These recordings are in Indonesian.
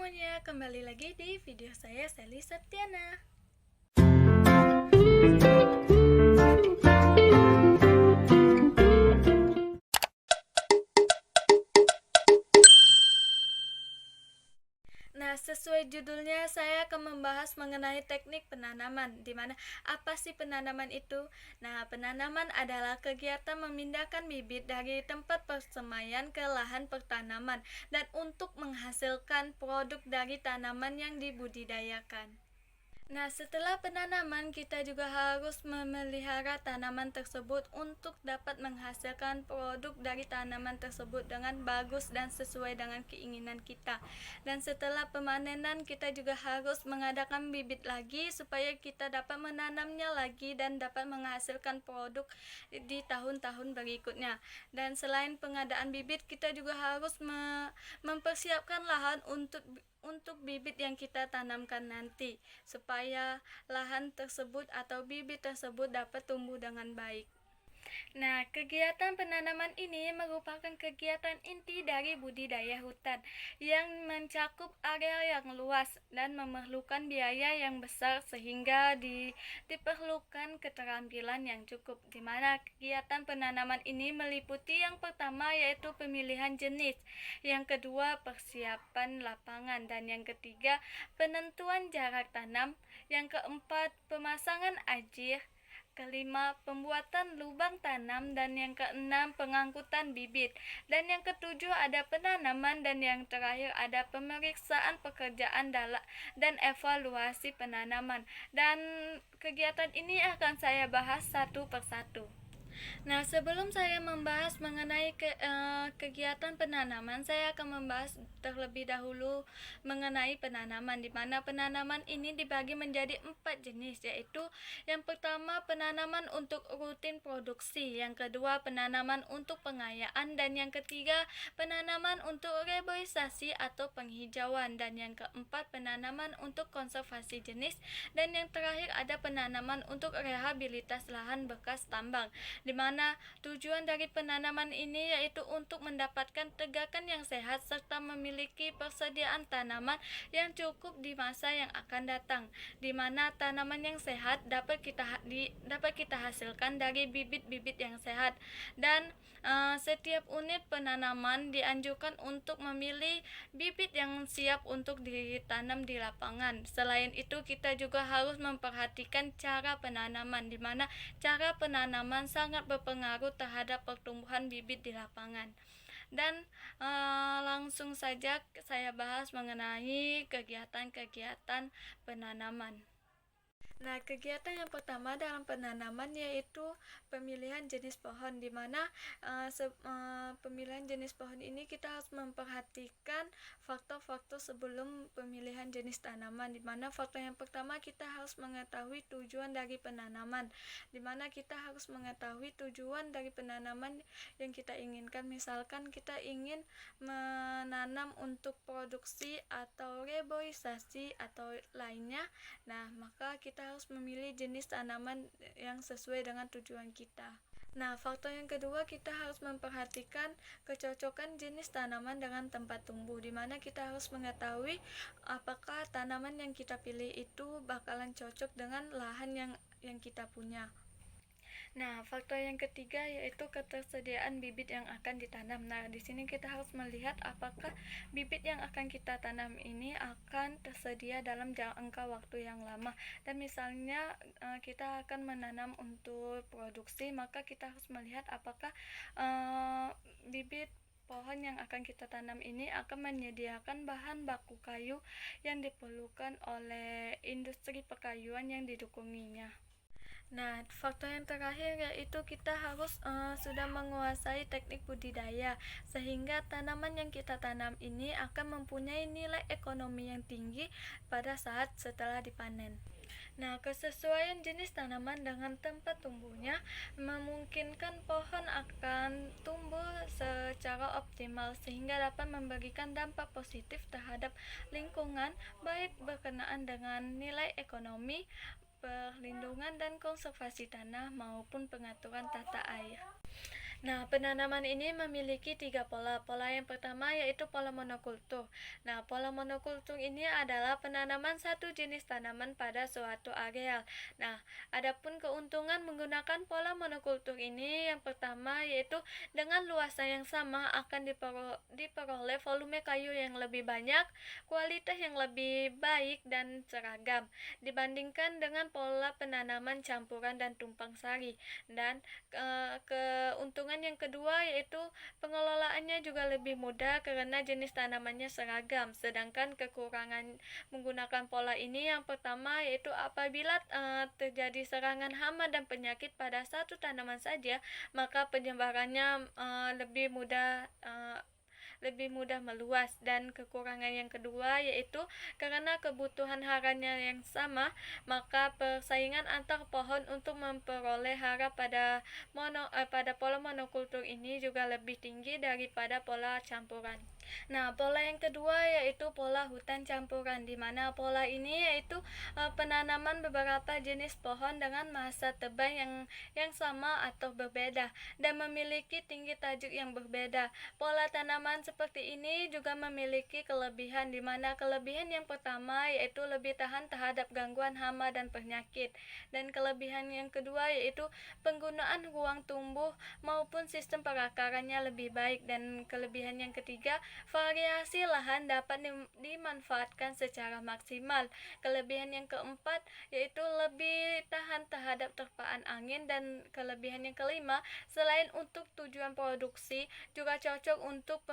semuanya, kembali lagi di video saya Sally Septiana. Nah, sesuai judulnya, saya akan membahas mengenai teknik penanaman, di mana apa sih penanaman itu? Nah, penanaman adalah kegiatan memindahkan bibit dari tempat persemaian ke lahan pertanaman dan untuk menghasilkan produk dari tanaman yang dibudidayakan. Nah, setelah penanaman, kita juga harus memelihara tanaman tersebut untuk dapat menghasilkan produk dari tanaman tersebut dengan bagus dan sesuai dengan keinginan kita. Dan setelah pemanenan, kita juga harus mengadakan bibit lagi supaya kita dapat menanamnya lagi dan dapat menghasilkan produk di tahun-tahun berikutnya. Dan selain pengadaan bibit, kita juga harus mempersiapkan lahan untuk bibit yang kita tanamkan nanti, supaya lahan tersebut atau bibit tersebut dapat tumbuh dengan baik. Nah, kegiatan penanaman ini merupakan kegiatan inti dari budidaya hutan yang mencakup area yang luas dan memerlukan biaya yang besar sehingga diperlukan keterampilan yang cukup, di mana kegiatan penanaman ini meliputi yang pertama yaitu pemilihan jenis, yang kedua persiapan lapangan, dan yang ketiga penentuan jarak tanam, yang keempat pemasangan ajir, kelima, pembuatan lubang tanam, dan yang keenam, pengangkutan bibit, dan yang ketujuh ada penanaman, dan yang terakhir ada pemeriksaan pekerjaan dan evaluasi penanaman. Dan kegiatan ini akan saya bahas satu persatu. Nah, sebelum saya membahas mengenai kegiatan penanaman, saya akan membahas terlebih dahulu mengenai penanaman, di mana penanaman ini dibagi menjadi 4 jenis, yaitu yang pertama penanaman untuk rutin produksi, yang kedua penanaman untuk pengayaan, dan yang ketiga penanaman untuk reboisasi atau penghijauan, dan yang keempat penanaman untuk konservasi jenis, dan yang terakhir ada penanaman untuk rehabilitas lahan bekas tambang, di mana tujuan dari penanaman ini yaitu untuk mendapatkan tegakan yang sehat serta memiliki persediaan tanaman yang cukup di masa yang akan datang, di mana tanaman yang sehat dapat kita hasilkan dari bibit-bibit yang sehat. Dan setiap unit penanaman dianjurkan untuk memilih bibit yang siap untuk ditanam di lapangan. Selain itu, kita juga harus memperhatikan cara penanaman, di mana cara penanaman sangat berpengaruh terhadap pertumbuhan bibit di lapangan. Dan langsung saja saya bahas mengenai kegiatan-kegiatan penanaman. Nah, kegiatan yang pertama dalam penanaman yaitu pemilihan jenis pohon, di mana pemilihan jenis pohon ini kita harus memperhatikan faktor-faktor sebelum pemilihan jenis tanaman, di mana faktor yang pertama kita harus mengetahui tujuan dari penanaman, di mana kita harus mengetahui tujuan dari penanaman yang kita inginkan. Misalkan kita ingin menanam untuk produksi atau reboisasi atau lainnya, nah maka kita harus memilih jenis tanaman yang sesuai dengan tujuan kita. Nah, faktor yang kedua, kita harus memperhatikan kecocokan jenis tanaman dengan tempat tumbuh, di mana kita harus mengetahui apakah tanaman yang kita pilih itu bakalan cocok dengan lahan yang kita punya. Nah, faktor yang ketiga yaitu ketersediaan bibit yang akan ditanam. Nah, di sini kita harus melihat apakah bibit yang akan kita tanam ini akan tersedia dalam jangka waktu yang lama. Dan misalnya kita akan menanam untuk produksi, maka kita harus melihat apakah bibit pohon yang akan kita tanam ini akan menyediakan bahan baku kayu yang diperlukan oleh industri perkayuan yang didukunginya. Nah, faktor yang terakhir yaitu kita harus sudah menguasai teknik budidaya, sehingga tanaman yang kita tanam ini akan mempunyai nilai ekonomi yang tinggi pada saat setelah dipanen. Nah, kesesuaian jenis tanaman dengan tempat tumbuhnya memungkinkan pohon akan tumbuh secara optimal sehingga dapat memberikan dampak positif terhadap lingkungan, baik berkenaan dengan nilai ekonomi, perlindungan dan konservasi tanah maupun pengaturan tata air. Nah, penanaman ini memiliki tiga pola. Pola yang pertama yaitu pola monokultur. Nah, pola monokultur ini adalah penanaman satu jenis tanaman pada suatu areal. Nah, adapun keuntungan menggunakan pola monokultur ini yang pertama yaitu dengan luasan yang sama akan diperoleh volume kayu yang lebih banyak, kualitas yang lebih baik dan seragam dibandingkan dengan pola penanaman campuran dan tumpang sari. Dan keuntungan yang kedua yaitu pengelolaannya juga lebih mudah karena jenis tanamannya seragam. Sedangkan kekurangan menggunakan pola ini yang pertama yaitu apabila terjadi serangan hama dan penyakit pada satu tanaman saja, maka penyebarannya lebih mudah meluas. Dan kekurangan yang kedua yaitu karena kebutuhan haranya yang sama, maka persaingan antar pohon untuk memperoleh hara pada pola monokultur ini juga lebih tinggi daripada pola campuran. Nah, pola yang kedua yaitu pola hutan campuran, di mana pola ini yaitu penanaman beberapa jenis pohon dengan masa tebang yang sama atau berbeda dan memiliki tinggi tajuk yang berbeda. Pola tanaman seperti ini juga memiliki kelebihan, di mana kelebihan yang pertama yaitu lebih tahan terhadap gangguan hama dan penyakit. Dan kelebihan yang kedua yaitu penggunaan ruang tumbuh maupun sistem perakarannya lebih baik. Dan kelebihan yang ketiga, variasi lahan dapat dimanfaatkan secara maksimal. Kelebihan yang keempat yaitu lebih tahan terhadap terpaan angin. Dan kelebihan yang kelima, selain untuk tujuan produksi, juga cocok untuk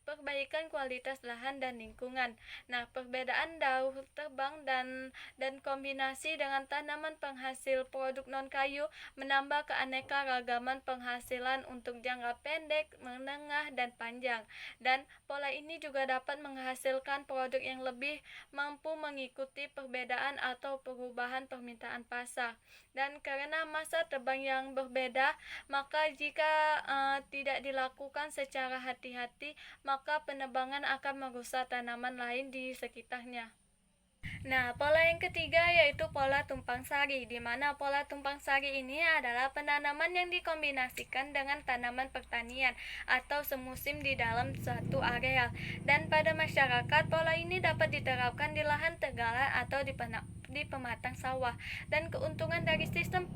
perbaikan kualitas lahan dan lingkungan. Nah, perbedaan daur terbang dan kombinasi dengan tanaman penghasil produk non-kayu menambah keanekaragaman penghasilan untuk jangka pendek, menengah, dan panjang. Dan pola ini juga dapat menghasilkan produk yang lebih mampu mengikuti perbedaan atau perubahan permintaan pasar. Dan karena masa tebang yang berbeda, maka jika tidak dilakukan secara hati-hati, maka penebangan akan merusak tanaman lain di sekitarnya. Nah, pola yang ketiga yaitu pola tumpang sari, di mana pola tumpang sari ini adalah penanaman yang dikombinasikan dengan tanaman pertanian atau semusim di dalam suatu areal. Dan pada masyarakat, pola ini dapat diterapkan di lahan tegalan atau di pematang sawah. Dan keuntungan dari sistem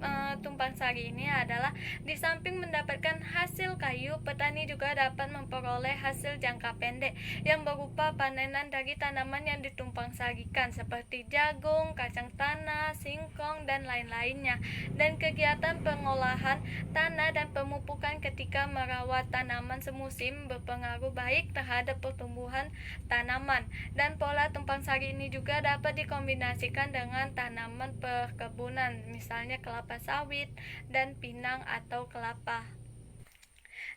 tumpang sari ini adalah di samping mendapatkan hasil kayu, petani juga dapat memperoleh hasil jangka pendek yang berupa panenan dari tanaman yang ditumpang sarikan seperti jagung, kacang tanah, singkong, dan lain-lainnya. Dan kegiatan pengolahan tanah dan pemupukan ketika merawat tanaman semusim berpengaruh baik terhadap pertumbuhan tanaman. Dan pola tumpang sari ini juga dapat dikombinasikan dengan tanaman perkebunan, misalnya kelapa sawit dan pinang atau kelapa.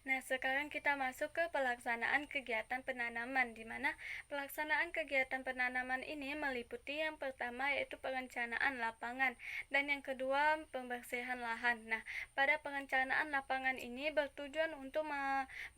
Nah, sekarang kita masuk ke pelaksanaan kegiatan penanaman, di mana pelaksanaan kegiatan penanaman ini meliputi yang pertama yaitu perencanaan lapangan dan yang kedua pembersihan lahan. Nah, pada perencanaan lapangan ini bertujuan untuk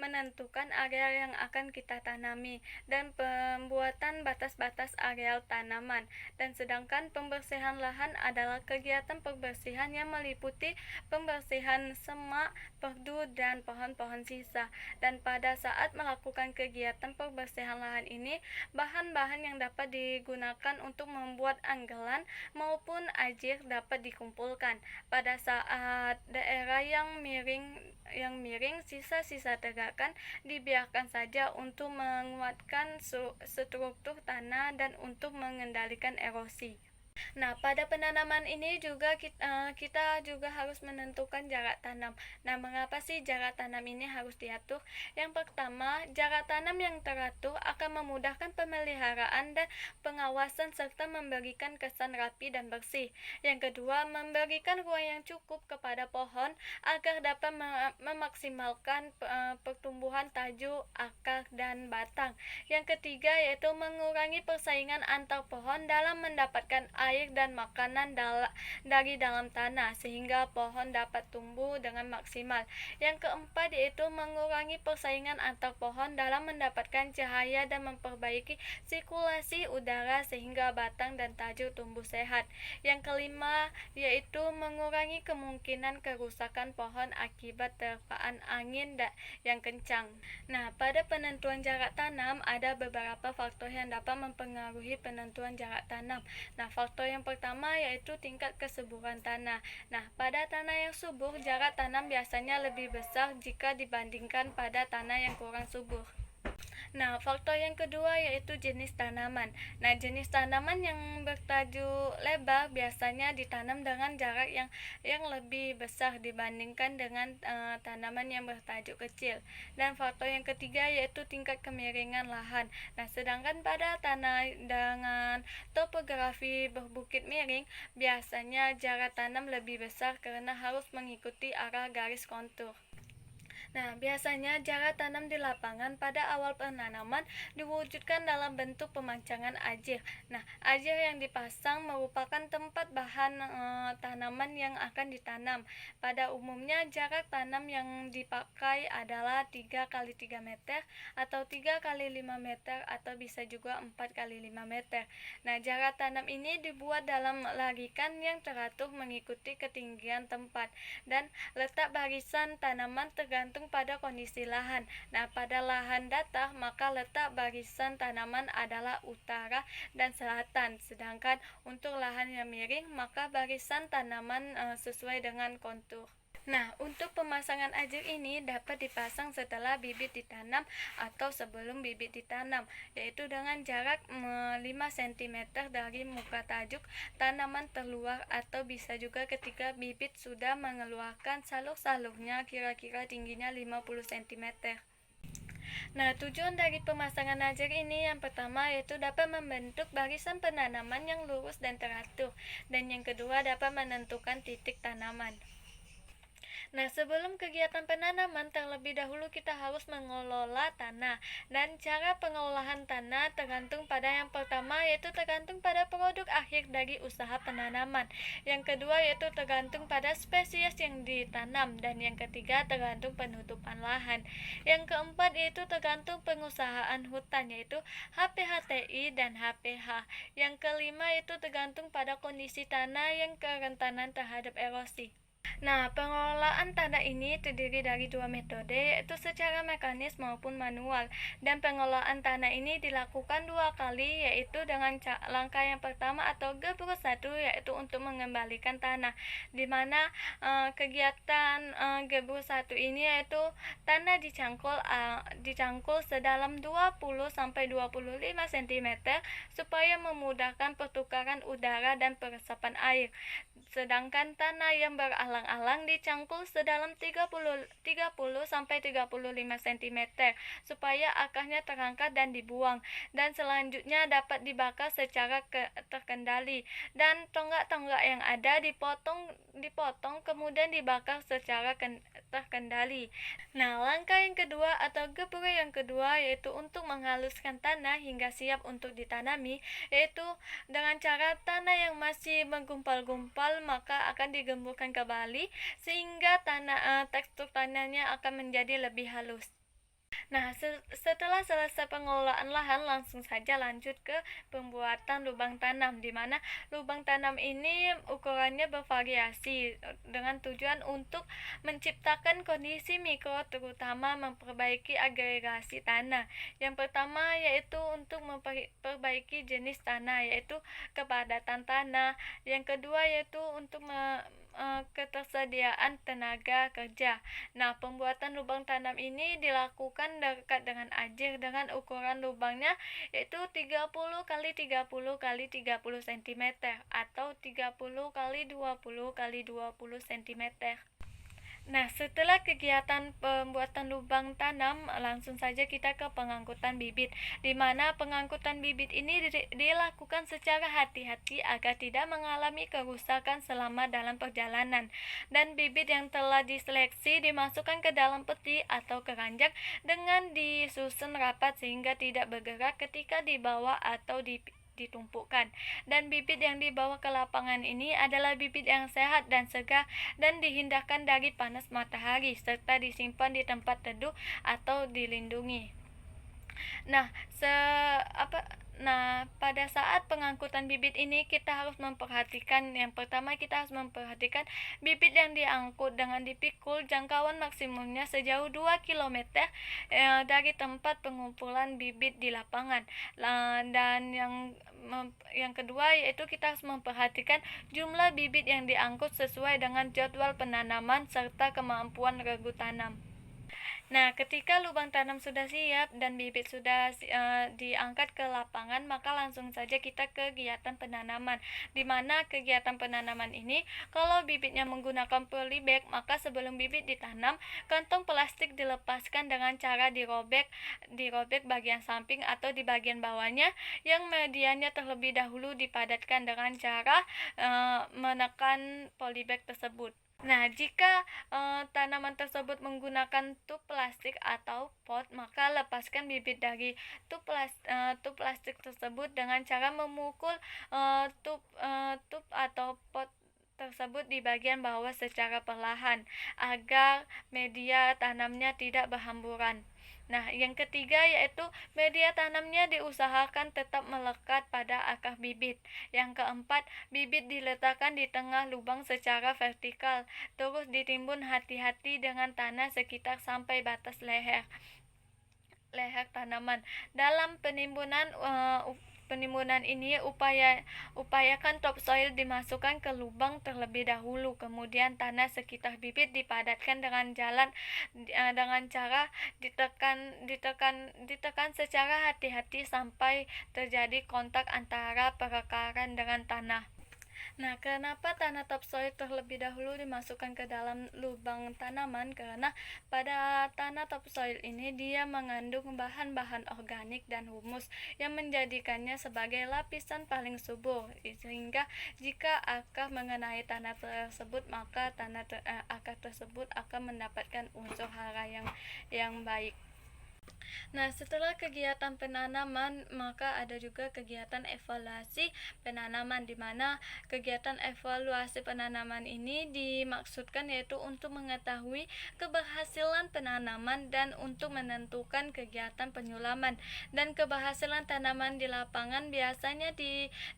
menentukan area yang akan kita tanami dan pembuatan batas-batas areal tanaman. Dan sedangkan pembersihan lahan adalah kegiatan pembersihan yang meliputi pembersihan semak, perdu, dan pohon-pohon sisa. Dan pada saat melakukan kegiatan pembersihan lahan ini, bahan-bahan yang dapat digunakan untuk membuat anggalan maupun ajir dapat dikumpulkan. Pada saat daerah yang miring, sisa-sisa tegakan dibiarkan saja untuk menguatkan struktur tanah dan untuk mengendalikan erosi. Nah, pada penanaman ini juga kita juga harus menentukan jarak tanam. Nah, mengapa sih jarak tanam ini harus diatur? Yang pertama, jarak tanam yang teratur akan memudahkan pemeliharaan dan pengawasan serta memberikan kesan rapi dan bersih. Yang kedua, memberikan ruang yang cukup kepada pohon agar dapat memaksimalkan pertumbuhan tajuk, akar, dan batang. Yang ketiga yaitu mengurangi persaingan antar pohon dalam mendapatkan air dan makanan dari dalam tanah sehingga pohon dapat tumbuh dengan maksimal. Yang keempat yaitu mengurangi persaingan antar pohon dalam mendapatkan cahaya dan memperbaiki sirkulasi udara sehingga batang dan tajuk tumbuh sehat. Yang kelima yaitu mengurangi kemungkinan kerusakan pohon akibat terpaan angin yang kencang. Nah, pada penentuan jarak tanam ada beberapa faktor yang dapat mempengaruhi penentuan jarak tanam. Nah, faktor yang pertama yaitu tingkat kesuburan tanah. Nah, pada tanah yang subur, jarak tanam biasanya lebih besar jika dibandingkan pada tanah yang kurang subur. Nah, faktor yang kedua yaitu jenis tanaman. Nah, jenis tanaman yang bertajuk lebar biasanya ditanam dengan jarak yang lebih besar dibandingkan dengan tanaman yang bertajuk kecil. Dan faktor yang ketiga yaitu tingkat kemiringan lahan. Nah, sedangkan pada tanah dengan topografi berbukit miring, biasanya jarak tanam lebih besar karena harus mengikuti arah garis kontur. Nah, biasanya jarak tanam di lapangan pada awal penanaman diwujudkan dalam bentuk pemancangan ajir. Nah, ajir yang dipasang merupakan tempat bahan tanaman yang akan ditanam. Pada umumnya jarak tanam yang dipakai adalah 3 kali 3 meter atau 3 kali 5 meter atau bisa juga 4 kali 5 meter. Nah, jarak tanam ini dibuat dalam larikan yang teratur mengikuti ketinggian tempat dan letak barisan tanaman tergantung pada kondisi lahan. Nah, pada lahan datar maka letak barisan tanaman adalah utara dan selatan, sedangkan untuk lahan yang miring maka barisan tanaman sesuai dengan kontur. Nah, untuk pemasangan ajir ini dapat dipasang setelah bibit ditanam atau sebelum bibit ditanam, yaitu dengan jarak 5 cm dari muka tajuk tanaman terluar atau bisa juga ketika bibit sudah mengeluarkan salur-salurnya kira-kira tingginya 50 cm. Nah, tujuan dari pemasangan ajir ini yang pertama yaitu dapat membentuk barisan penanaman yang lurus dan teratur, dan yang kedua dapat menentukan titik tanaman. Nah, sebelum kegiatan penanaman, terlebih dahulu kita harus mengelola tanah. Dan cara pengolahan tanah tergantung pada yang pertama yaitu tergantung pada produk akhir dari usaha penanaman. Yang kedua yaitu tergantung pada spesies yang ditanam. Dan yang ketiga tergantung penutupan lahan. Yang keempat yaitu tergantung pengusahaan hutan yaitu HPHTI dan HPH. Yang kelima yaitu tergantung pada kondisi tanah yang kerentanan terhadap erosi. Nah, pengelolaan tanah ini terdiri dari 2 metode, yaitu secara mekanis maupun manual. Dan pengelolaan tanah ini dilakukan 2 kali, yaitu dengan langkah yang pertama atau gebrus 1, yaitu untuk mengembalikan tanah. Di mana kegiatan gebrus 1 ini yaitu tanah dicangkul sedalam 20-25 cm supaya memudahkan pertukaran udara dan peresapan air. Sedangkan tanah yang beralang-alang dicangkul sedalam 30-35 cm supaya akarnya terangkat dan dibuang, dan selanjutnya dapat dibakar secara terkendali, dan tonggak-tonggak yang ada dipotong kemudian dibakar secara terkendali. Nah, langkah yang kedua atau gebrek yang kedua yaitu untuk menghaluskan tanah hingga siap untuk ditanami, yaitu dengan cara tanah yang masih menggumpal-gumpal maka akan digemburkan kembali sehingga tekstur tanahnya akan menjadi lebih halus. Nah, setelah selesai pengelolaan lahan, langsung saja lanjut ke pembuatan lubang tanam, di mana lubang tanam ini ukurannya bervariasi dengan tujuan untuk menciptakan kondisi mikro, terutama memperbaiki agregasi tanah. Yang pertama yaitu untuk memperbaiki jenis tanah, yaitu kepadatan tanah. Yang kedua yaitu untuk ketersediaan tenaga kerja. Nah, pembuatan lubang tanam ini dilakukan dekat dengan ajir dengan ukuran lubangnya yaitu 30 x 30 x 30 cm atau 30 x 20 x 20 cm. Nah, setelah kegiatan pembuatan lubang tanam, langsung saja kita ke pengangkutan bibit, di mana pengangkutan bibit ini dilakukan secara hati-hati agar tidak mengalami kerusakan selama dalam perjalanan. Dan bibit yang telah diseleksi dimasukkan ke dalam peti atau keranjang dengan disusun rapat sehingga tidak bergerak ketika dibawa atau ditumpukan. Dan bibit yang dibawa ke lapangan ini adalah bibit yang sehat dan segar dan dihindarkan dari panas matahari serta disimpan di tempat teduh atau dilindungi. Nah, pada saat pengangkutan bibit ini kita harus memperhatikan, yang pertama kita harus memperhatikan bibit yang diangkut dengan dipikul jangkauan maksimumnya sejauh 2 km dari tempat pengumpulan bibit di lapangan. Dan yang kedua yaitu kita harus memperhatikan jumlah bibit yang diangkut sesuai dengan jadwal penanaman serta kemampuan regu tanam. Nah, ketika lubang tanam sudah siap dan bibit sudah diangkat ke lapangan, maka langsung saja kita ke kegiatan penanaman. Di mana kegiatan penanaman ini, kalau bibitnya menggunakan polybag, maka sebelum bibit ditanam, kantong plastik dilepaskan dengan cara dirobek bagian samping atau di bagian bawahnya, yang medianya terlebih dahulu dipadatkan dengan cara menekan polybag tersebut. Nah, jika tanaman tersebut menggunakan tub plastik atau pot, maka lepaskan bibit dari tub plastik tersebut dengan cara memukul tub atau pot tersebut di bagian bawah secara perlahan agar media tanamnya tidak berhamburan. Nah, yang ketiga yaitu media tanamnya diusahakan tetap melekat pada akar bibit. Yang keempat, bibit diletakkan di tengah lubang secara vertikal, terus ditimbun hati-hati dengan tanah sekitar sampai batas leher tanaman. Dalam penimbunan ini upayakan topsoil dimasukkan ke lubang terlebih dahulu, kemudian tanah sekitar bibit dipadatkan dengan cara ditekan secara hati-hati sampai terjadi kontak antara perakaran dengan tanah. Nah, kenapa tanah topsoil terlebih dahulu dimasukkan ke dalam lubang tanaman? Karena pada tanah topsoil ini dia mengandung bahan-bahan organik dan humus yang menjadikannya sebagai lapisan paling subur, sehingga jika akar mengenai tanah tersebut, maka akar tersebut akan mendapatkan unsur hara yang baik. Nah, setelah kegiatan penanaman, maka ada juga kegiatan evaluasi penanaman, di mana kegiatan evaluasi penanaman ini dimaksudkan yaitu untuk mengetahui keberhasilan penanaman dan untuk menentukan kegiatan penyulaman. Dan keberhasilan tanaman di lapangan biasanya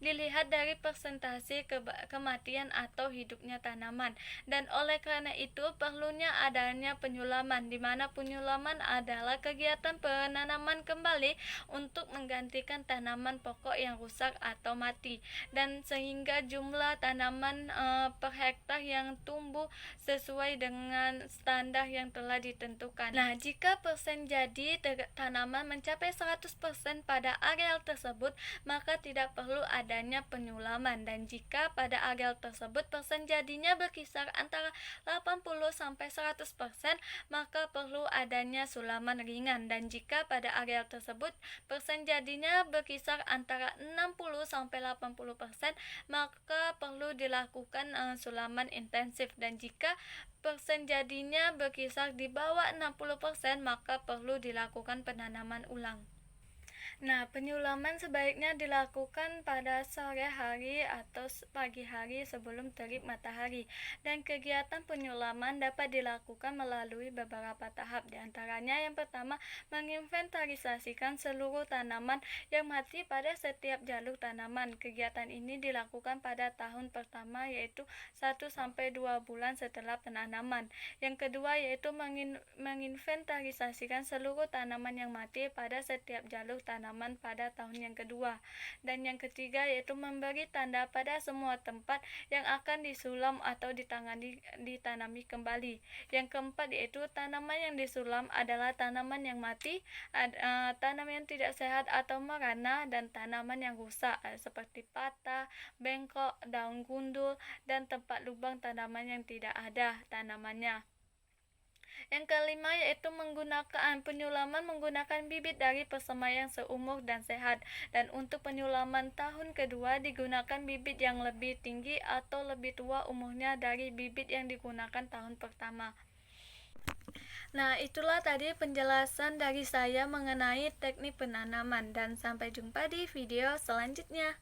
dilihat dari persentase kematian atau hidupnya tanaman. Dan oleh karena itu perlunya adanya penyulaman, di mana penyulaman adalah kegiatan penanaman kembali untuk menggantikan tanaman pokok yang rusak atau mati, dan sehingga jumlah tanaman per hektar yang tumbuh sesuai dengan standar yang telah ditentukan. Nah, jika persen jadi tanaman mencapai 100% pada areal tersebut, maka tidak perlu adanya penyulaman. Dan jika pada areal tersebut persen jadinya berkisar antara 80-100%, maka perlu adanya sulaman ringan. Dan jika pada areal tersebut persen jadinya berkisar antara 60-80%, maka perlu dilakukan sulaman intensif. Dan jika persen jadinya berkisar di bawah 60%, maka perlu dilakukan penanaman ulang. Nah, penyulaman sebaiknya dilakukan pada sore hari atau pagi hari sebelum terik matahari. Dan kegiatan penyulaman dapat dilakukan melalui beberapa tahap. Di antaranya yang pertama, menginventarisasikan seluruh tanaman yang mati pada setiap jalur tanaman. Kegiatan ini dilakukan pada tahun pertama, yaitu 1-2 bulan setelah penanaman. Yang kedua yaitu menginventarisasikan seluruh tanaman yang mati pada setiap jalur tanaman pada tahun yang kedua. Dan yang ketiga yaitu memberi tanda pada semua tempat yang akan disulam atau ditanami kembali. Yang keempat yaitu tanaman yang disulam adalah tanaman yang mati, tanaman yang tidak sehat atau merana, dan tanaman yang rusak seperti patah, bengkok, daun gundul, dan tempat lubang tanaman yang tidak ada tanamannya. Yang kelima yaitu penyulaman menggunakan bibit dari persemaian seumur dan sehat. Dan untuk penyulaman tahun kedua digunakan bibit yang lebih tinggi atau lebih tua umurnya dari bibit yang digunakan tahun pertama. Nah, itulah tadi penjelasan dari saya mengenai teknik penanaman, dan sampai jumpa di video selanjutnya.